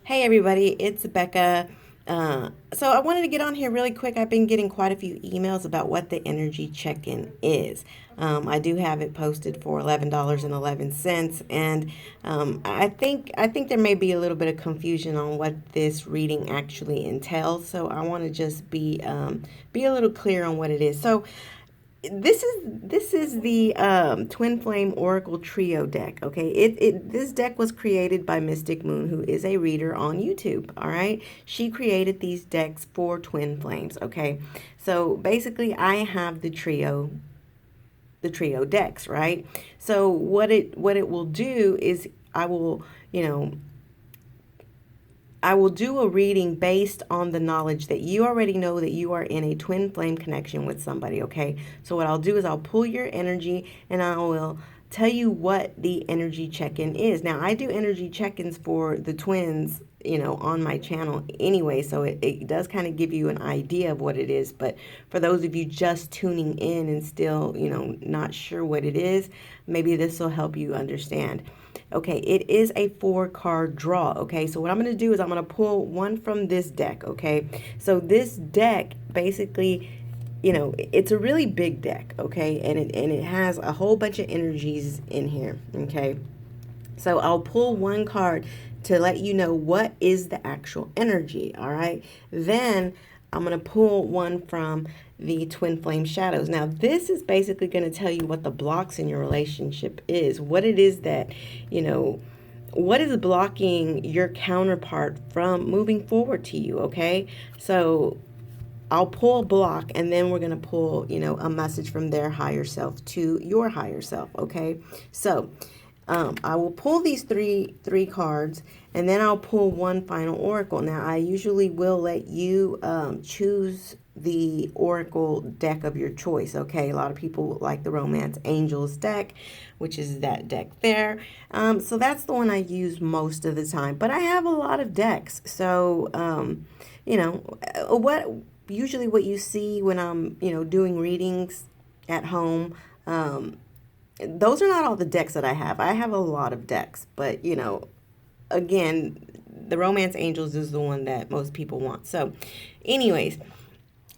Hey everybody, it's Becca. So I wanted to get on here really quick. I've been getting quite a few emails about what the energy check-in is. I do have it posted for $11.11, and I think there may be a little bit of confusion on what this reading actually entails. So I want to just be a little clear on what it is. So this is the Twin Flame Oracle Trio deck. Okay, this deck was created by Mystic Moon, who is a reader on YouTube. All right, she created these decks for Twin Flames. Okay, so basically, I have the trio decks. Right. So what it will do is I will do a reading based on the knowledge that you already know that you are in a twin flame connection with somebody, okay? So what I'll do is I'll pull your energy and I will tell you what the energy check-in is. Now, I do energy check-ins for the twins, on my channel anyway, so it does kind of give you an idea of what it is. But for those of you just tuning in and still, not sure what it is, maybe this will help you understand. Okay, it is a 4 card draw. Okay, so what I'm going to do is I'm going to pull one from this deck. Okay, so this deck basically, it's a really big deck. Okay, and it has a whole bunch of energies in here. Okay, so I'll pull one card to let you know what is the actual energy. All right, then I'm going to pull one from the twin flame shadows. Now, this is basically going to tell you what the blocks in your relationship is, what it is that, what is blocking your counterpart from moving forward to you, okay? So I'll pull a block and then we're going to pull, a message from their higher self to your higher self, okay? So I will pull these three cards, and then I'll pull one final oracle. Now, I usually will let you choose the oracle deck of your choice. Okay, a lot of people like the Romance Angels deck, which is that deck there. So that's the one I use most of the time. But I have a lot of decks, so what usually what you see when I'm doing readings at home. Those are not all the decks that I have. I have a lot of decks, but again, the Romance Angels is the one that most people want. So, anyways,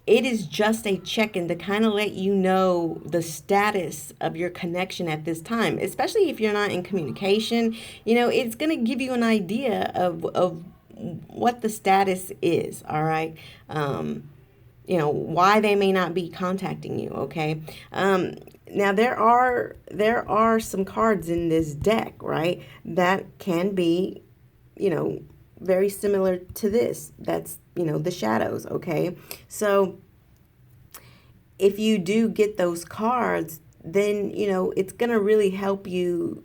it is just a check-in to kind of let you know the status of your connection at this time, especially if you're not in communication. It's going to give you an idea of what the status is, all right? Why they may not be contacting you, okay? Now there are some cards in this deck, right, that can be, very similar to this. That's, the shadows, okay? So if you do get those cards, then, it's going to really help you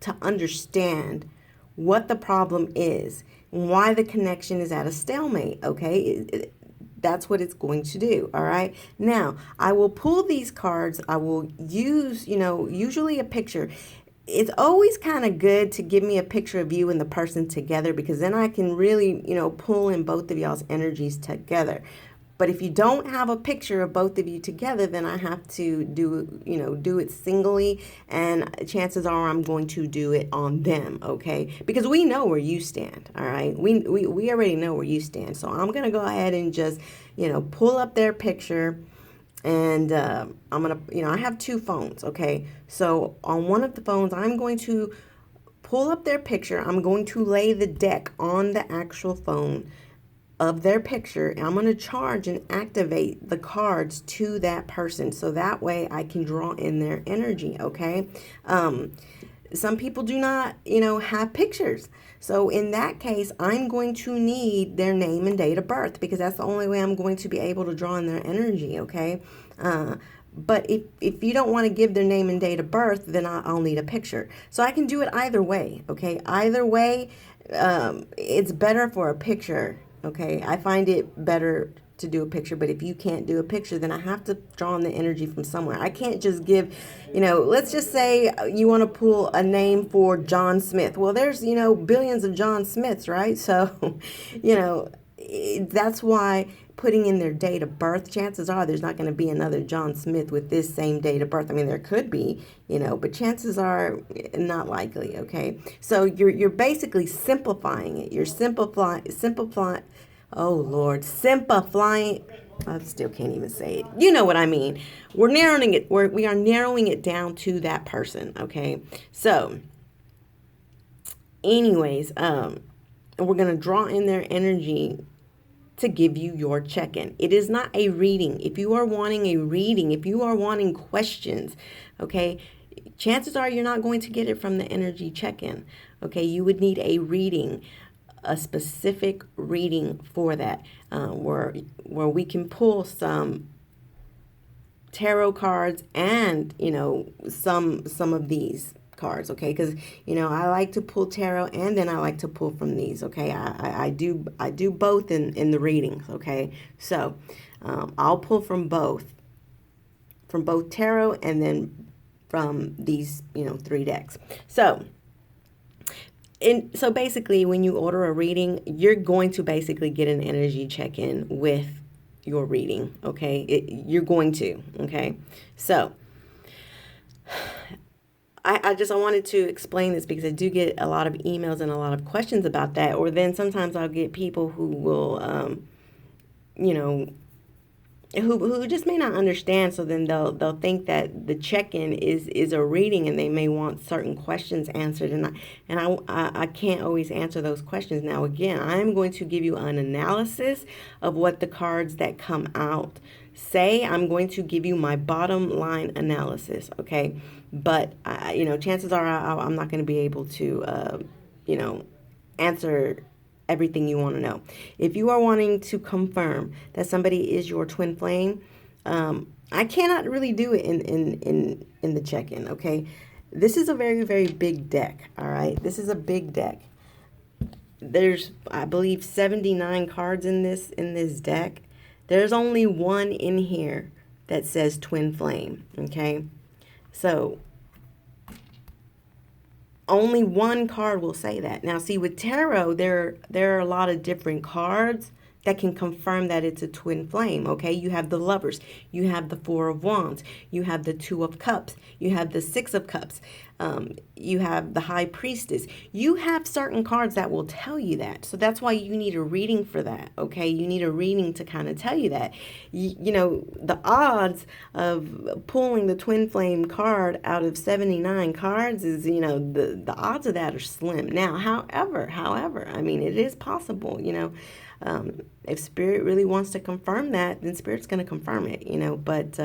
to understand what the problem is and why the connection is at a stalemate, okay? That's what it's going to do, all right? Now, I will pull these cards. I will use, usually a picture. It's always kind of good to give me a picture of you and the person together, because then I can really, pull in both of y'all's energies together. But if you don't have a picture of both of you together, then I have to do it singly, and chances are I'm going to do it on them, okay? Because we know where you stand, all right? We already know where you stand. So I'm going to go ahead and just, pull up their picture, and I'm going to, I have 2 phones, okay? So on one of the phones, I'm going to pull up their picture. I'm going to lay the deck on the actual phone of their picture, and I'm going to charge and activate the cards to that person, so that way I can draw in their energy, okay? Some people do not, have pictures. So in that case, I'm going to need their name and date of birth, because that's the only way I'm going to be able to draw in their energy, okay? But if you don't want to give their name and date of birth, then I'll need a picture. So I can do it either way, okay? Either way, it's better for a picture. Okay, I find it better to do a picture, but if you can't do a picture, then I have to draw on the energy from somewhere. I can't just give, let's just say you want to pull a name for John Smith. Well, there's, billions of John Smiths, right? So, that's why putting in their date of birth, chances are there's not going to be another John Smith with this same date of birth. I mean, there could be, but chances are not likely. Okay, so you're basically simplifying it. You're simplifying. Oh Lord, simplifying. I still can't even say it. You know what I mean? We're narrowing it. We are narrowing it down to that person. Okay, so anyways, we're gonna draw in their energy to give you your check-in. It is not a reading. If you are wanting a reading, if you are wanting questions, okay, chances are you're not going to get it from the energy check-in. Okay, you would need a reading, a specific reading for that, where we can pull some tarot cards and some of these cards, okay, because I like to pull tarot and then I like to pull from these, okay. I do both in the readings, okay. So I'll pull from both tarot and then from these 3 decks. So basically, when you order a reading, you're going to basically get an energy check-in with your reading, okay? You're going to, okay? So I wanted to explain this because I do get a lot of emails and a lot of questions about that. Or then sometimes I'll get people who will, who just may not understand. So then they'll think that the check-in is a reading, and they may want certain questions answered, and I can't always answer those questions. Now again, I'm going to give you an analysis of what the cards that come out say. I'm going to give you my bottom line analysis, okay? But chances are I'm not going to be able to answer everything you want to know. If you are wanting to confirm that somebody is your twin flame, I cannot really do it in the check-in, okay? This is a very, very big deck, all right? This is a big deck. There's, I believe, 79 cards in this deck. There's only one in here that says twin flame, okay? So only one card will say that. Now, see, with tarot, there are a lot of different cards that can confirm that it's a twin flame, okay? You have the Lovers, you have the Four of Wands, you have the Two of Cups, you have the Six of Cups, you have the High Priestess. You have certain cards that will tell you that. So that's why you need a reading for that, okay? You need a reading to kind of tell you that. The odds of pulling the twin flame card out of 79 cards is, the odds of that are slim. Now, however, I mean, it is possible, if Spirit really wants to confirm that, then Spirit's going to confirm it, but,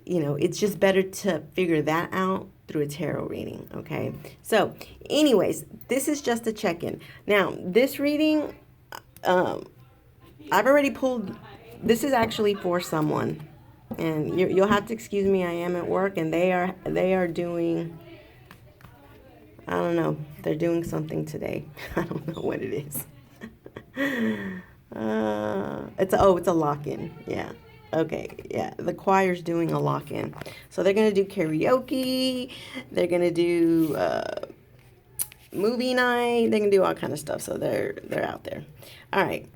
it's just better to figure that out through a tarot reading, okay? So, anyways, this is just a check-in. Now, this reading, I've already pulled, this is actually for someone, and you'll have to excuse me, I am at work, and they are doing, I don't know, they're doing something today. I don't know what it is. It's a lock-in. Yeah. Okay. Yeah. The choir's doing a lock-in. So they're gonna do karaoke. They're gonna do movie night. They can do all kind of stuff. So they're out there. All right.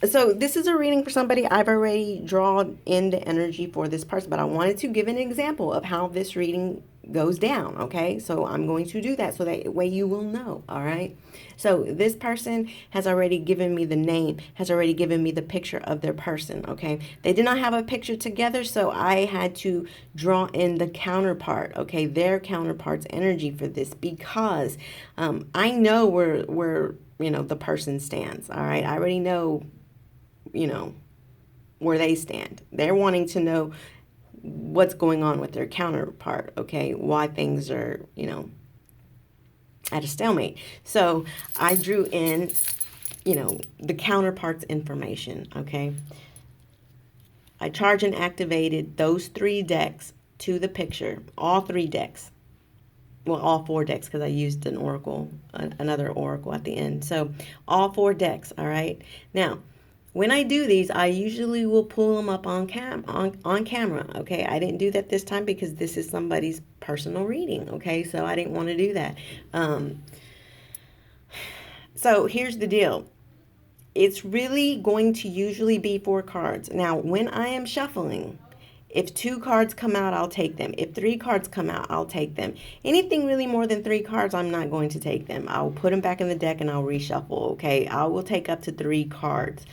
So this is a reading for somebody. I've already drawn in the energy for this person, but I wanted to give an example of how this reading goes down, okay? So I'm going to do that so that way you will know, all right? So this person has already given me the name, has already given me the picture of their person, okay? They did not have a picture together, so I had to draw in the counterpart, okay? Their counterpart's energy for this, because I know where the person stands, all right? I already know where they stand. They're wanting to know what's going on with their counterpart, okay? Why things are, at a stalemate. So I drew in, the counterpart's information, okay? I charged and activated those 3 decks to the picture, all 3 decks. Well, all 4 decks, because I used an oracle, another oracle at the end. So all 4 decks, all right? Now, when I do these, I usually will pull them up on camera, okay? I didn't do that this time because this is somebody's personal reading, okay? So I didn't want to do that. So here's the deal. it's really going to usually be 4 cards. Now, when I am shuffling, if 2 cards come out, I'll take them. If 3 cards come out, I'll take them. Anything really more than 3 cards, I'm not going to take them. I'll put them back in the deck and I'll reshuffle, okay? I will take up to 3 cards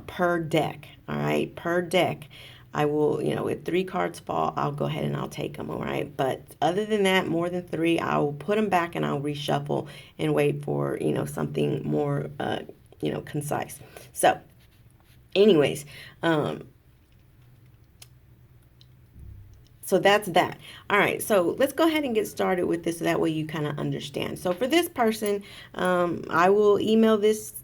per deck, all right? Per deck. I will, if 3 cards fall, I'll go ahead and I'll take them, all right? But other than that, more than 3, I will put them back and I'll reshuffle and wait for, something more, concise. So, anyways, so that's that. All right, so let's go ahead and get started with this so that way you kind of understand. So for this person, I will email this.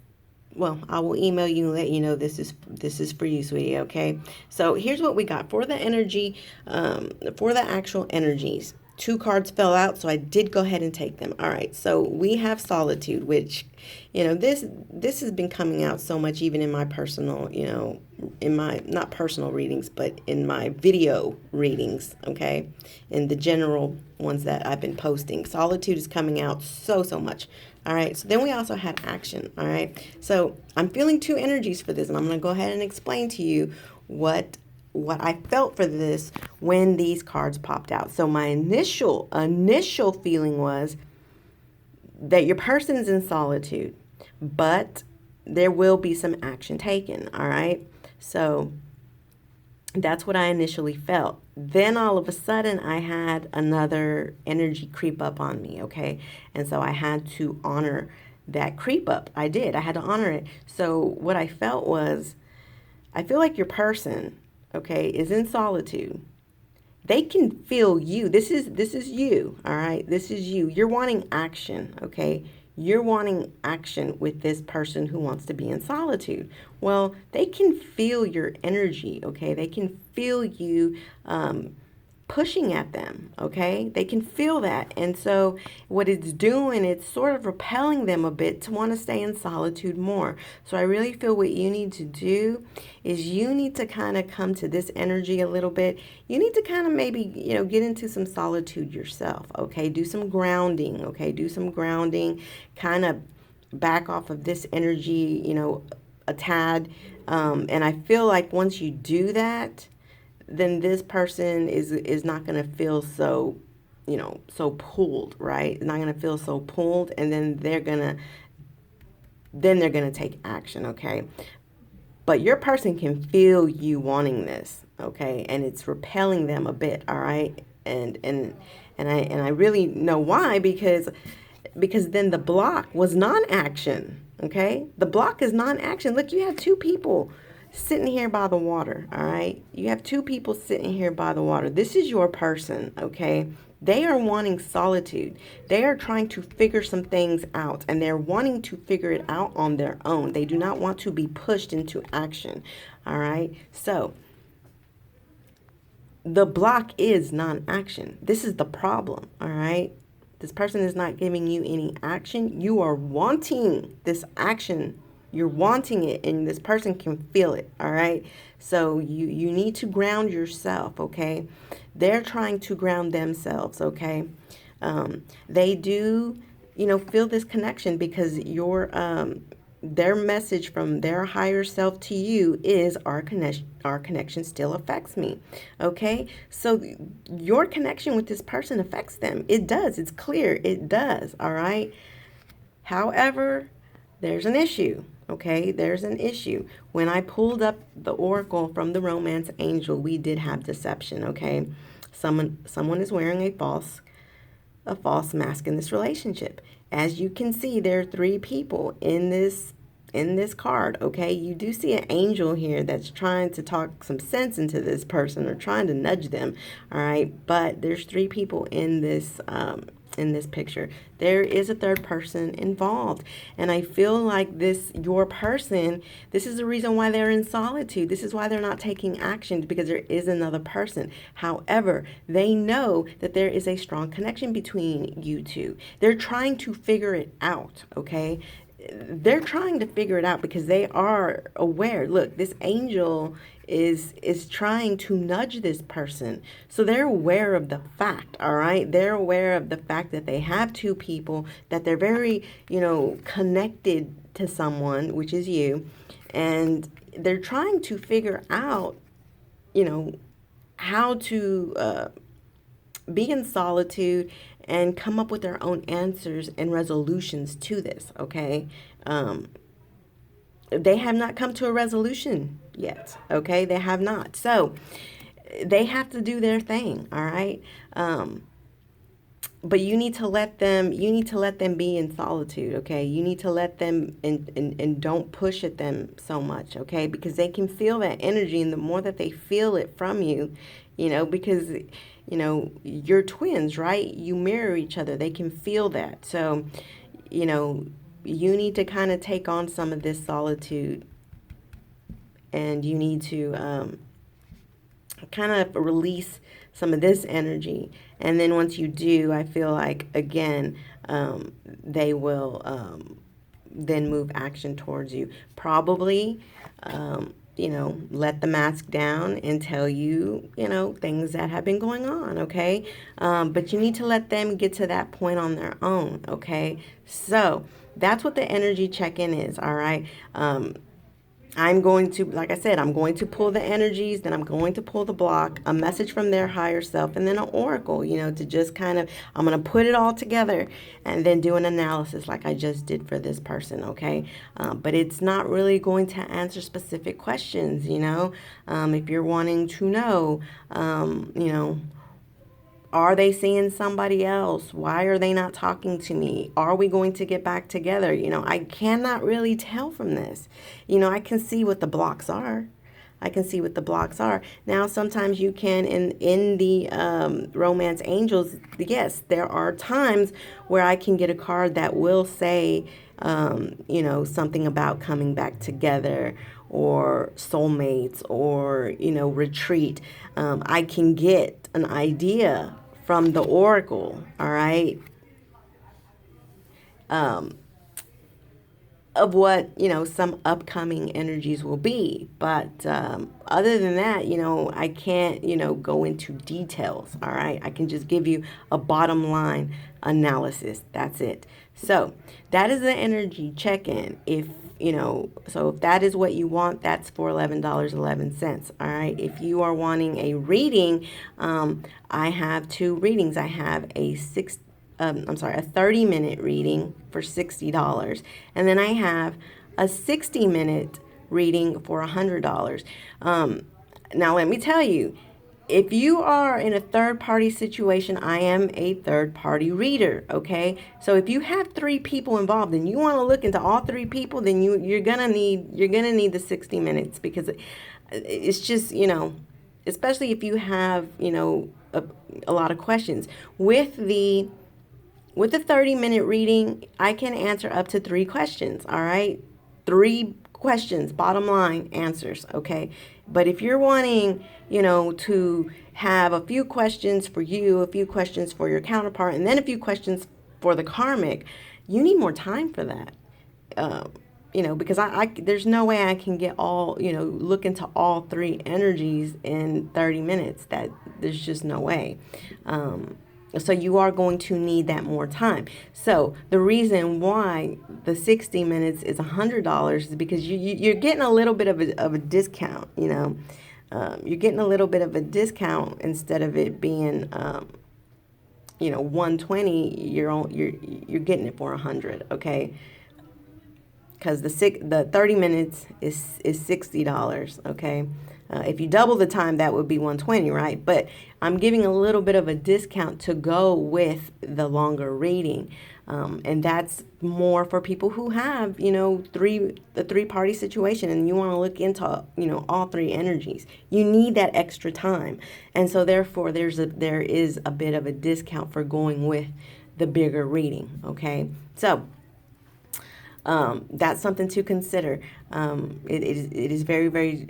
Well, I will email you and let you know this is for you, sweetie. Okay. So here's what we got for the energy, for the actual energies. 2 cards fell out, so I did go ahead and take them. All right, so we have solitude, which, this has been coming out so much, even in my personal, in my, not personal readings, but in my video readings, okay, in the general ones that I've been posting. Solitude is coming out so much. All right, so then we also had action. All right, so I'm feeling 2 energies for this, and I'm going to go ahead and explain to you what I felt for this when these cards popped out. So my initial feeling was that your person's in solitude, but there will be some action taken, all right? So that's what I initially felt. Then all of a sudden I had another energy creep up on me, okay? And so I had to honor that creep up. I did. I had to honor it. So what I felt was, I feel like your person, okay, is in solitude. They can feel you. This is you, all right? This is you. You're wanting action, okay? You're wanting action with this person who wants to be in solitude. Well, they can feel your energy, okay? They can feel you pushing at them, okay? They can feel that. And so what it's doing, it's sort of repelling them a bit to want to stay in solitude more. So I really feel what you need to do is you need to kind of come to this energy a little bit. You need to kind of maybe, get into some solitude yourself, okay? Do some grounding, okay? Do some grounding, kind of back off of this energy, a tad. And I feel like once you do that, then this person is not going to feel so, so pulled, right? Not going to feel so pulled, and then they're going to take action, okay? But your person can feel you wanting this, okay? And it's repelling them a bit, all right? And I really know why, because then the block was non-action, okay? The block is non-action. Look, you have 2 people sitting here by the water, all right? You have 2 people sitting here by the water. This is your person, okay? They are wanting solitude. They are trying to figure some things out, and they're wanting to figure it out on their own. They do not want to be pushed into action, all right? So the block is non-action. This is the problem, all right? This person is not giving you any action. You are wanting this action. You're wanting it, and this person can feel it, all right? So you need to ground yourself, okay? They're trying to ground themselves, okay? They do, feel this connection because their message from their higher self to you is our connection still affects me, okay? So your connection with this person affects them. It does. It's clear. It does, all right? However, there's an issue. Okay, there's an issue. When I pulled up the oracle from the romance angel, we did have deception, okay? Someone is wearing a false mask in this relationship. As you can see, there are 3 people in this card, okay? You do see an angel here that's trying to talk some sense into this person or trying to nudge them, all right? But there's 3 people in this picture. There is a 3rd person involved, and I feel like your person, this is the reason why they're in solitude. This is why they're not taking action, because there is another person. However, they know that there is a strong connection between you 2. They're trying to figure it out, okay? They're trying to figure it out because they are aware. Look, this angel is trying to nudge this person. So they're aware of the fact, all right? They're aware of the fact that they have two people, that they're very, connected to someone, which is you, and they're trying to figure out, how to be in solitude and come up with their own answers and resolutions to this, okay? They have not come to a resolution yet, okay? They have not. So they have to do their thing, all right? But you need to let them be in solitude, okay? You need to let them and don't push at them so much, okay? Because they can feel that energy, and the more that they feel it from you, because you're twins, right? You mirror each other. They can feel that. So, you know, you need to kind of take on some of this solitude, and you need to kind of release some of this energy. And then once you do, I feel like, again, they will then move action towards you. Probably, let the mask down and tell you, things that have been going on, okay? But you need to let them get to that point on their own, okay? So that's what the energy check-in is, all right? I'm going to, like I said, I'm going to pull the energies, then I'm going to pull the block, a message from their higher self, and then an oracle, to just kind of, I'm going to put it all together and then do an analysis like I just did for this person, okay? But it's not really going to answer specific questions, if you're wanting to know, are they seeing somebody else? Why are they not talking to me? Are we going to get back together? I cannot really tell from this. I can see what the blocks are. I can see what the blocks are. Now, sometimes you can, in the Romance Angels, yes, there are times where I can get a card that will say, something about coming back together, or soulmates, or, retreat. I can get an idea from the oracle, all right, of what, some upcoming energies will be. But other than that, I can't, go into details, all right? I can just give you a bottom line analysis. That's it. So that is the energy check-in. So if that is what you want, that's for $11.11. All right. If you are wanting a reading, I have two readings. I have a 30-minute reading for $60. And then I have a 60-minute reading for $100. Now, let me tell you, if you are in a third-party situation, I am a third-party reader, okay? So if you have three people involved and you want to look into all three people, then you're gonna need the 60 minutes, because it's just, especially if you have, a lot of questions. With the 30-minute reading, I can answer up to 3 questions, all right? 3 questions, bottom line answers, okay? But if you're wanting, to have a few questions for you, a few questions for your counterpart, and then a few questions for the karmic, you need more time for that. Because I there's no way I can get all, look into all 3 energies in 30 minutes. That there's just no way. So you are going to need that more time. So the reason why the 60 minutes is $100 is because you're getting a little bit of a discount, you're getting a little bit of a discount instead of it being, 120, you're getting it for 100, okay? Because the 30 minutes is $60, okay? If you double the time, that would be 120, right? But I'm giving a little bit of a discount to go with the longer reading. And that's more for people who have, the 3-party situation, and you want to look into, all 3 energies. You need that extra time. And so therefore there is a bit of a discount for going with the bigger reading, okay? So that's something to consider. It is very, very,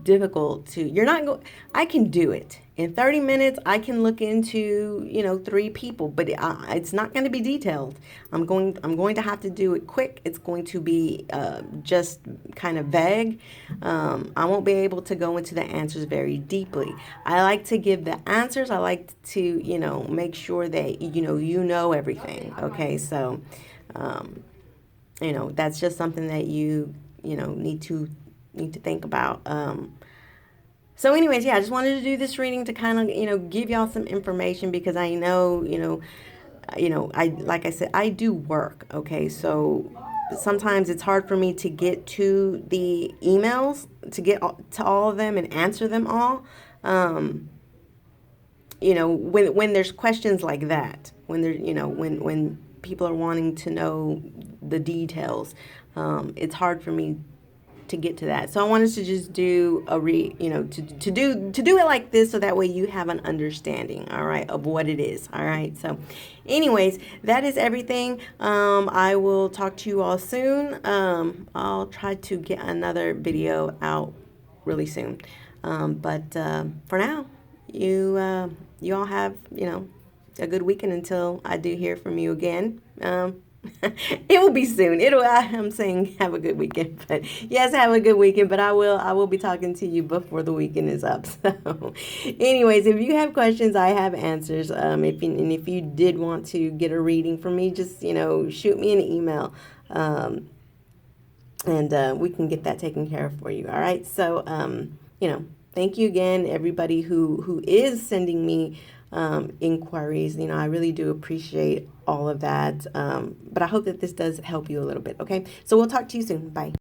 difficult to, you're not going, I can do it. In 30 minutes, I can look into, 3 people, but it's not going to be detailed. I'm going to have to do it quick. It's going to be just kind of vague. I won't be able to go into the answers very deeply. I like to give the answers. I like to, make sure that, you know everything. Okay, so, that's just something that need to think about. So anyways, yeah, I just wanted to do this reading to kind of, give y'all some information, because I know, I, like I said, I do work. Okay. So sometimes it's hard for me to get to the emails, to get to all of them and answer them all. When there's questions like that, when there, when people are wanting to know the details, it's hard for me to get to that. So I wanted to just do to do it like this, so that way you have an understanding, all right, of what it is. All right. So anyways, that is everything. I will talk to you all soon. I'll try to get another video out really soon. But for now, you all have, a good weekend until I do hear from you again. It will be soon. I'm saying have a good weekend, but yes, have a good weekend. But I will be talking to you before the weekend is up. So, anyways, if you have questions, I have answers. If you did want to get a reading from me, just shoot me an email, and we can get that taken care of for you. All right. So, thank you again, everybody who is sending me inquiries. I really do appreciate all of that. But I hope that this does help you a little bit. Okay. So we'll talk to you soon. Bye.